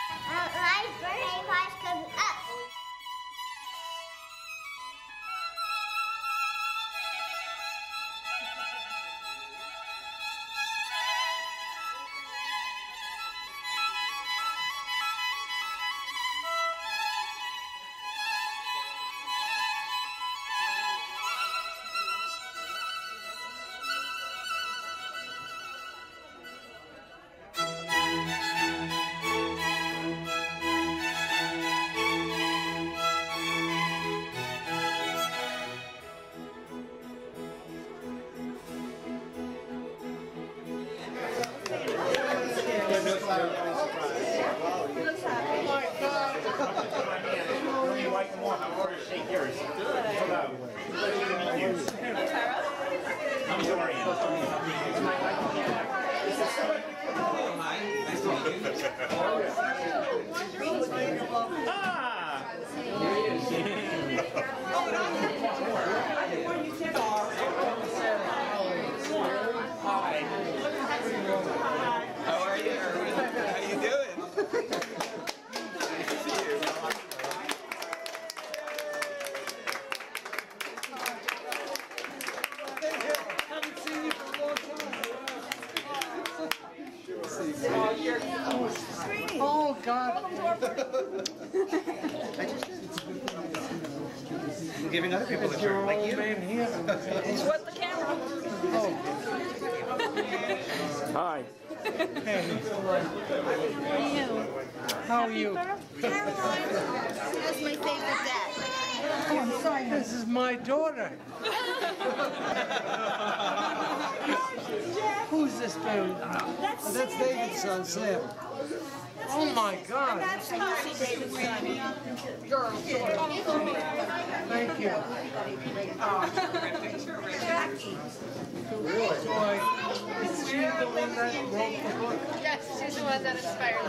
My birthday party's coming up. How are you, Irwin? How you doing? Nice to see you. Haven't seen you for a long time. Oh, God. We're giving other people a turn, like you. He's with the camera. Oh. Hi. Hey. How are you? That's my favorite dad. Oh, I'm sorry. This is my daughter. Who's this baby? That's David's son, Sam. Oh my God. That's Lucy, David's son. Thank you. Jackie. Boy, is she the one that wrote the book? Yes, she's the one that inspired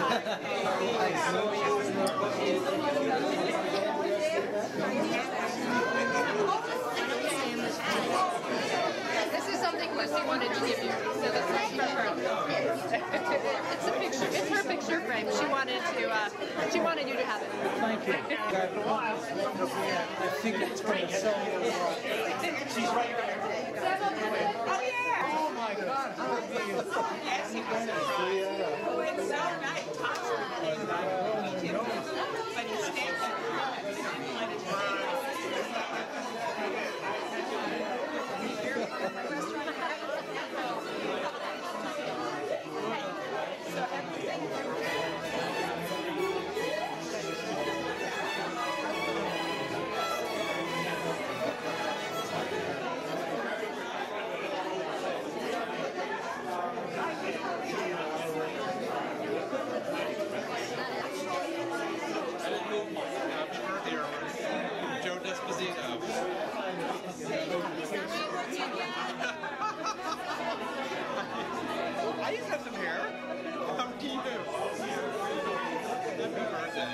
This is something Lucy wanted to give you, so this is for her. It's a picture. It's her picture frame. She wanted you to have it. Thank you. I think it's going to sell you. She's right there. Oh, yeah. Oh my God, how are you? Yes, he was surprised. Oh, it's so nice. But he stamped it. I used to have some hair. How do you do? Happy birthday.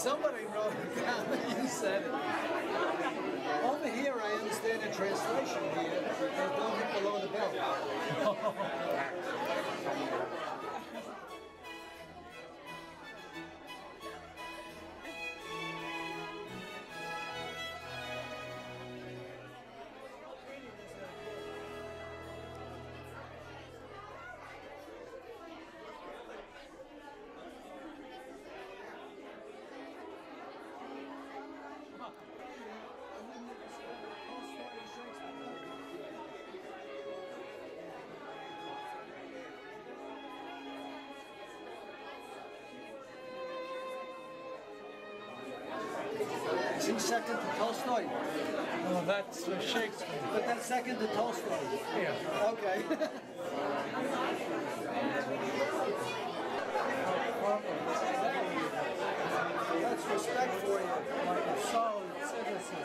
Somebody wrote it down. You said it. Over here, I understand the translation here. Don't hit below the belt. Is he second to Tolstoy? Oh, that's Shakespeare. But that's second to Tolstoy. Yeah. Okay. That's respect for you. Like a solid citizen.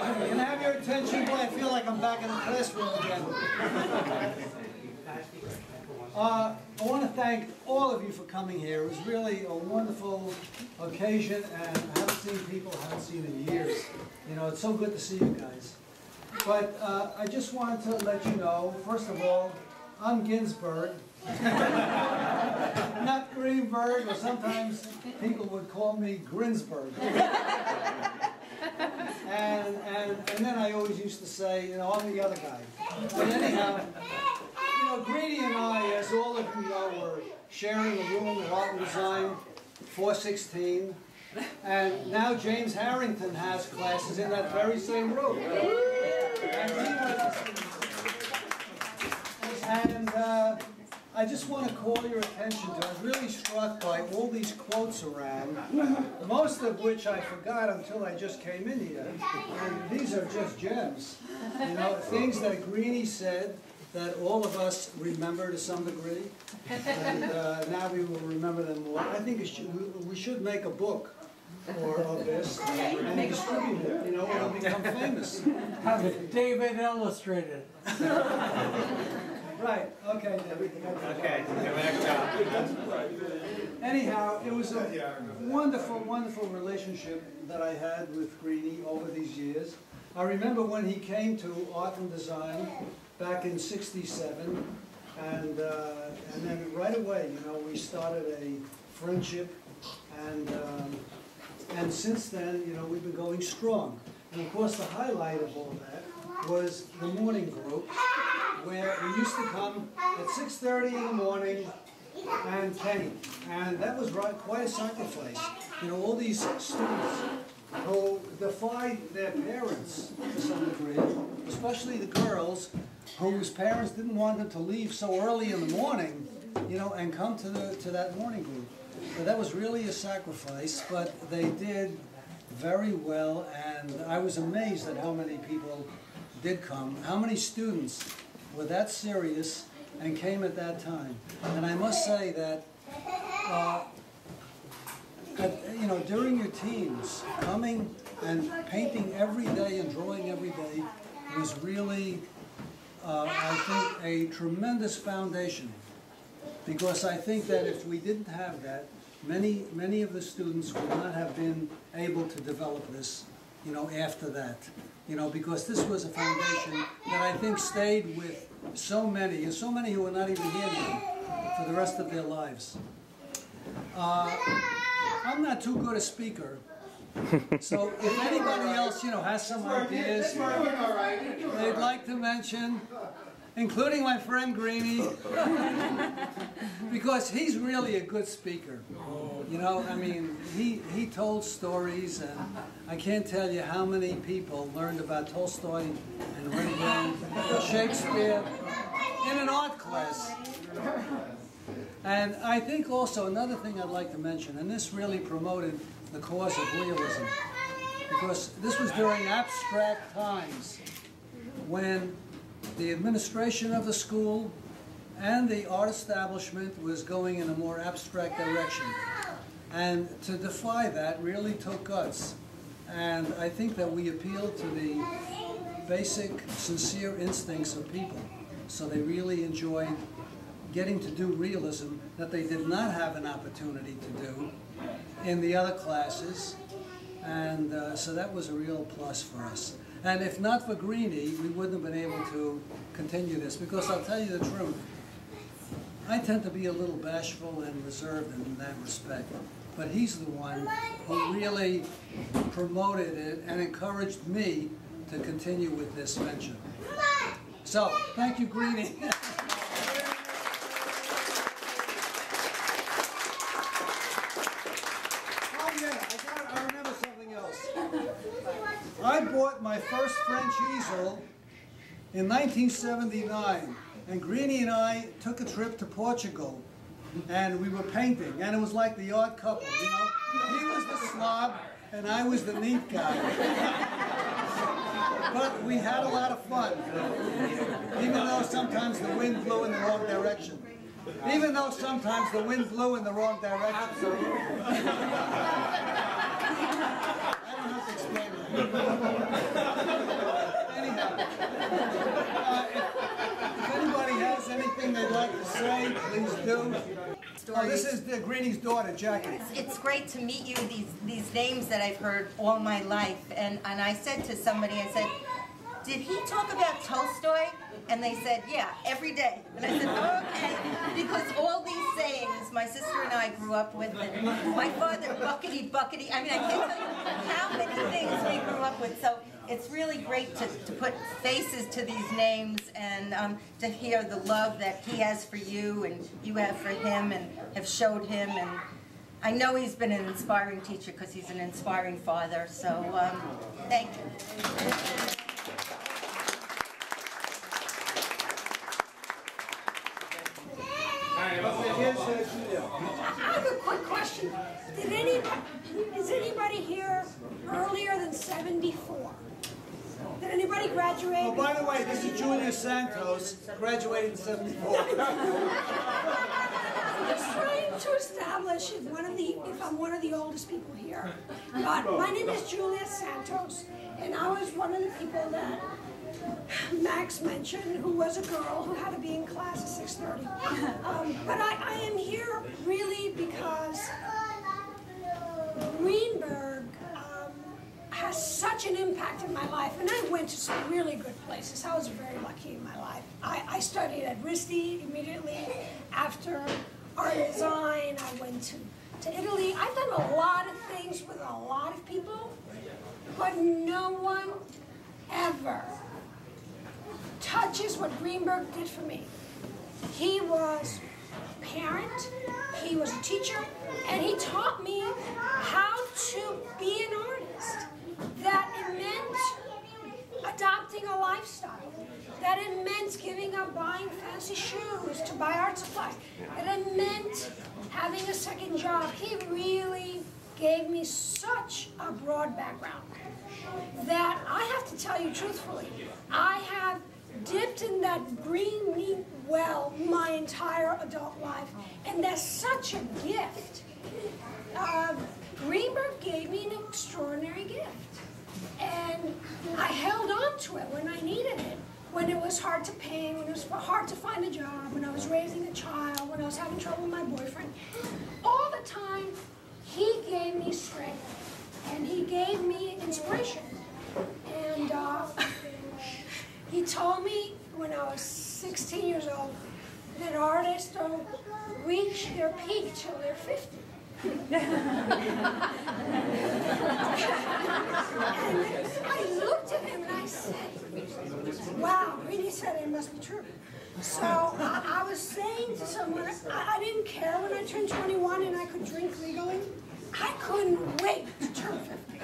Can I have your attention? Boy, I feel like I'm back in the classroom again. I want to thank all of you for coming here. It was really a wonderful occasion, and I haven't seen people I haven't seen in years. You know, it's so good to see you guys. But I just wanted to let you know, first of all, I'm Ginsberg. Not Greenberg, or sometimes people would call me Greensberg. And then I always used to say, you know, I'm the other guy. But anyhow, you know, Greeny and I, as all of you know, were sharing a room at Art and Design 416. And now James Harrington has classes in that very same room. And I just want to call your attention to, I was really struck by all these quotes around, most of which I forgot until I just came in here. And these are just gems. You know, things that Greeny said that all of us remember to some degree. And now we will remember them more. I think we should make a book of this and distribute it, you know, it'll become famous. Have David illustrate it. Right, okay. Okay, next job. Anyhow, it was a wonderful, wonderful relationship that I had with Greeny over these years. I remember when he came to Art and Design back in '67, and then right away, you know, we started a friendship, and since then, you know, we've been going strong. And of course, the highlight of all that was the morning group, where we used to come at 6:30 in the morning and paint. And that was quite a sacrifice. You know, all these students who defied their parents to some degree, especially the girls whose parents didn't want them to leave so early in the morning, you know, and come to that morning group. So that was really a sacrifice, but they did very well, and I was amazed at how many people did come, how many students were that serious and came at that time. And I must say that, you know, during your teens, coming and painting every day and drawing every day was really, I think, a tremendous foundation. Because I think that if we didn't have that, many of the students would not have been able to develop this, you know, after that. You know, because this was a foundation that I think stayed with so many, and so many who are not even here now, for the rest of their lives. I'm not too good a speaker, so if anybody else, you know, has some ideas they'd like to mention, including my friend Greeny, because he's really a good speaker. You know, I mean, he told stories, and I can't tell you how many people learned about Tolstoy and Irwin, Shakespeare, in an art class. And I think also another thing I'd like to mention, and this really promoted the cause of realism, because this was during abstract times when the administration of the school and the art establishment was going in a more abstract direction. And to defy that really took guts. And I think that we appealed to the basic, sincere instincts of people. So they really enjoyed getting to do realism that they did not have an opportunity to do in the other classes. And so that was a real plus for us. And if not for Greeny, we wouldn't have been able to continue this, because I'll tell you the truth, I tend to be a little bashful and reserved in that respect. But he's the one who really promoted it and encouraged me to continue with this venture. So, thank you, Greeny. Oh yeah, I remember something else. I bought my first French easel in 1979, and Greeny and I took a trip to Portugal, and we were painting, and it was like the odd couple, you know? He was the slob, and I was the neat guy. But we had a lot of fun, even though sometimes the wind blew in the wrong direction. Even though sometimes the wind blew in the wrong direction. I don't have to explain that. Anyhow, if anybody has anything they'd like to say, please do. Oh, this is Greeny's daughter, Jackie. It's great to meet you, these names that I've heard all my life. And I said to somebody, I said, did he talk about Tolstoy? And they said, yeah, every day. And I said, oh, okay. Because all these sayings my sister and I grew up with, and my father, buckety, buckety. I mean, I can't tell you how many things we grew up with. So it's really great to put faces to these names, and to hear the love that he has for you and you have for him and have showed him. And I know he's been an inspiring teacher because he's an inspiring father. So thank you. I have a quick question. Is anybody here earlier than 74? Did anybody graduate? Oh, by the way, this is Julia Santos, graduated in 74. I'm just trying to establish if I'm one of the oldest people here. But my name is Julia Santos, and I was one of the people that Max mentioned, who was a girl who had to be in class at 6:30. But I am here really because Greenberg has such an impact in my life, and I went to some really good places. I was very lucky in my life. I studied at RISD immediately after art and design. I went to Italy. I've done a lot of things with a lot of people, but no one ever touches what Greenberg did for me. He was a parent, he was a teacher, and he taught me how to be an artist. That it meant adopting a lifestyle. That it meant giving up buying fancy shoes to buy art supplies. That it meant having a second job. He really gave me such a broad background that I have to tell you truthfully, I have dipped in that green well my entire adult life, and that's such a gift. Greenberg gave me an extraordinary gift, and I held on to it when I needed it, when it was hard to pay, when it was hard to find a job, when I was raising a child, when I was having trouble with my boyfriend. All the time, he gave me strength, and he gave me inspiration. And he told me when I was 16 years old that artists don't reach their peak till they're 50. And I looked at him and I said, wow, Greeny, said it must be true. So I was saying to someone, I didn't care when I turned 21 and I could drink legally. I couldn't wait to turn 50.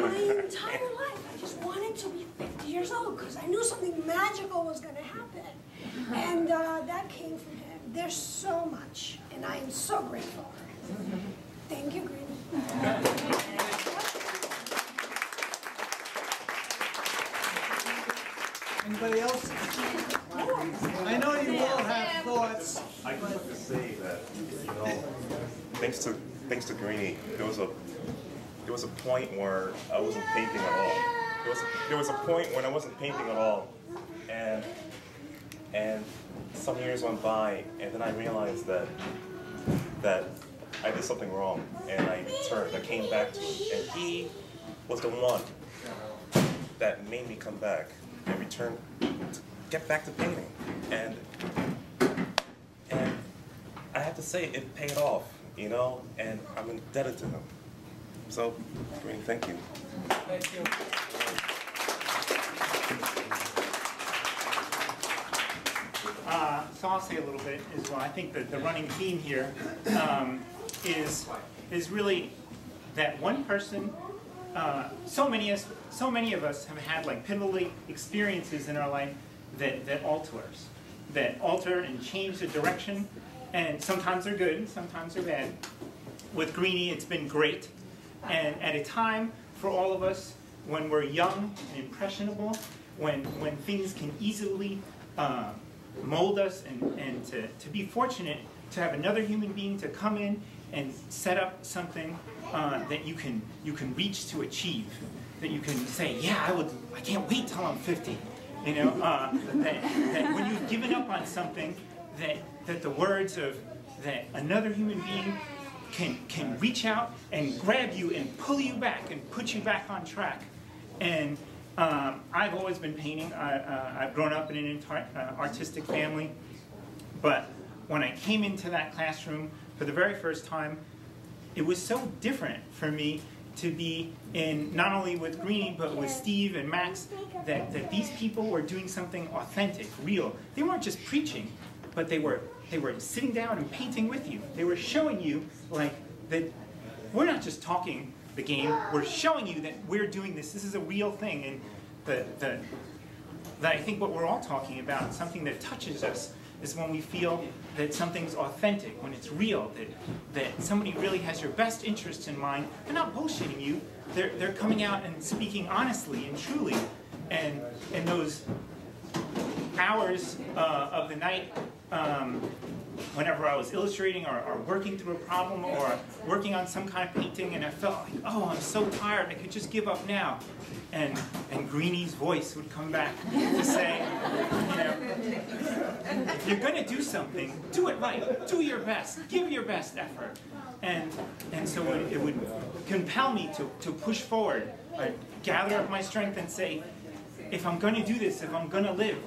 My entire life, I just wanted to be 50 years old because I knew something magical was going to happen. And that came from him. There's so much, and I am so grateful. Thank you, Greeny. Anybody else? I know you all have thoughts. I just like to say that, you know, thanks to Greeny, there was a point where I wasn't painting at all. There was a point when I wasn't painting at all, and some years went by, and then I realized that I did something wrong, and I came back to him, and he was the one that made me come back and return to get back to painting, and I have to say it paid off, you know, and I'm indebted to him. So, Greeny, thank you. Thank you. So I'll say a little bit as well. I think that the running theme here is really that one person. So many of us have had like pivotal experiences in our life that alter and change the direction. And sometimes they're good, sometimes they're bad. With Greeny, it's been great. And at a time for all of us when we're young and impressionable, when things can easily mold us, and to be fortunate to have another human being to come in and set up something that you can reach to achieve, that you can say, yeah, I can't wait till I'm 50. You know, that when you've given up on something, that the words of that another human being can reach out and grab you and pull you back and put you back on track. And I've always been painting. I've grown up in an artistic family, but when I came into that classroom for the very first time, it was so different for me to be in, not only with Greeny, but with Steve and Max, that these people were doing something authentic, real. They weren't just preaching, but they were sitting down and painting with you. They were showing you like that we're not just talking the game, we're showing you that we're doing this. This is a real thing. And that I think what we're all talking about, something that touches us, is when we feel that something's authentic, when it's real, that somebody really has your best interests in mind. They're not bullshitting you. They're coming out and speaking honestly and truly. And in those hours of the night, whenever I was illustrating or working through a problem or working on some kind of painting, and I felt like, oh, I'm so tired, I could just give up now. And Greeny's voice would come back to say, you know, if you're going to do something, do it right. Do your best. Give your best effort. And so it would compel me to push forward, gather up my strength and say, if I'm going to do this, if I'm going to live,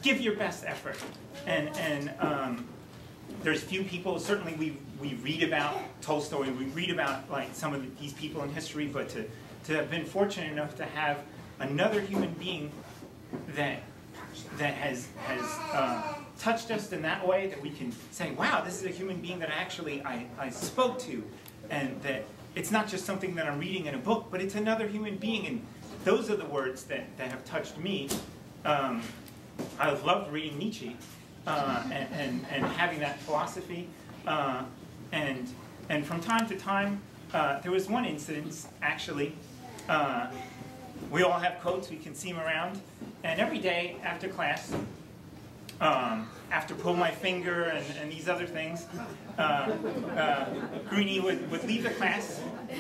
give your best effort. And there's few people, certainly we read about Tolstoy, we read about like some of these people in history, but to have been fortunate enough to have another human being that has touched us in that way, that we can say, wow, this is a human being that I spoke to, and that it's not just something that I'm reading in a book, but it's another human being, and those are the words that have touched me. I've loved reading Nietzsche and having that philosophy, and from time to time, there was one incident actually. We all have coats, we can see them around, and every day after class, after pull my finger and these other things, Greeny would leave the class,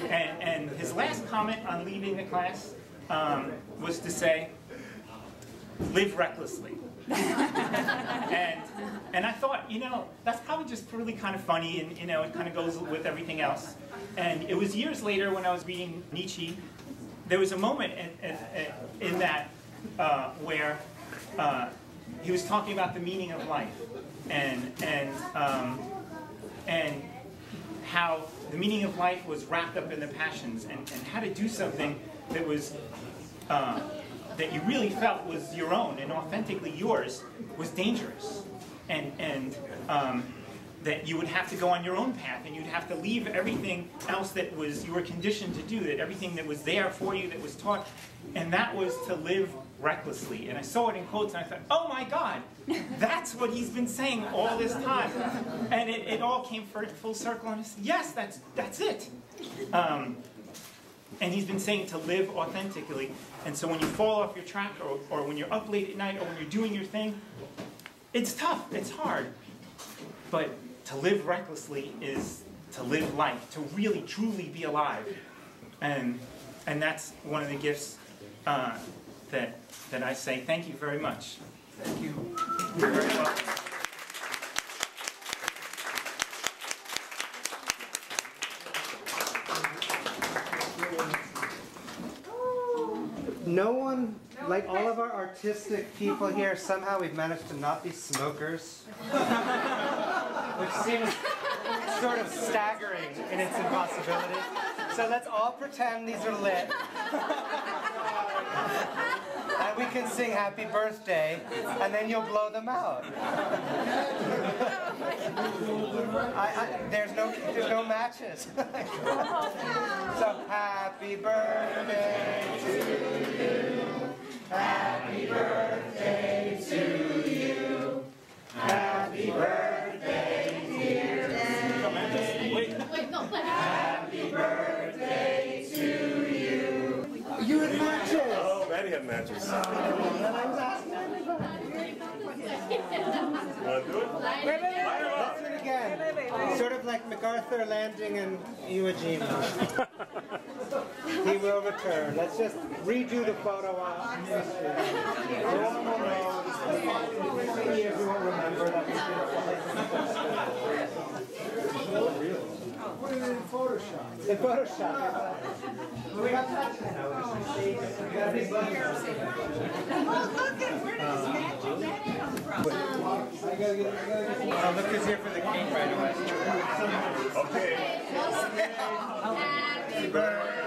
and his last comment on leaving the class was to say, live recklessly. And I thought, you know, that's probably just really kind of funny, and you know, it kind of goes with everything else. And it was years later when I was reading Nietzsche, there was a moment in that where he was talking about the meaning of life, and how the meaning of life was wrapped up in the passions, and how to do something that was that you really felt was your own and authentically yours was dangerous, and that you would have to go on your own path, and you'd have to leave everything else that was you were conditioned to do, that everything that was there for you, that was taught, and that was to live recklessly. And I saw it in quotes, and I thought, oh my God, that's what he's been saying all this time. And it all came full circle, and I said, yes, that's it. And he's been saying to live authentically. And so when you fall off your track, or when you're up late at night, or when you're doing your thing, it's tough, it's hard. But to live recklessly is to live life, to really, truly be alive. And that's one of the gifts that I say thank you very much. Thank you. You're very welcome. No one, like all of our artistic people here, somehow we've managed to not be smokers. Which seems sort of staggering in its impossibility. So let's all pretend these are lit. And we can sing happy birthday, and then you'll blow them out. There's no matches. So happy birthday to you. Happy birthday to you. Happy birthday, dear Danny. Wait, no. Happy birthday to you. You had matches. Oh, Maddie had matches. I was asking everybody. You want to do it? Let's do it again. Sort of like MacArthur landing in Iwo Jima. He will return. Let's just redo the photo op. No one will know. 15 years we won't remember that we did it. Put it in Photoshop. In Photoshop. We got that. We got a big button. Oh, look who's here for the cake right away. Okay. Happy birthday.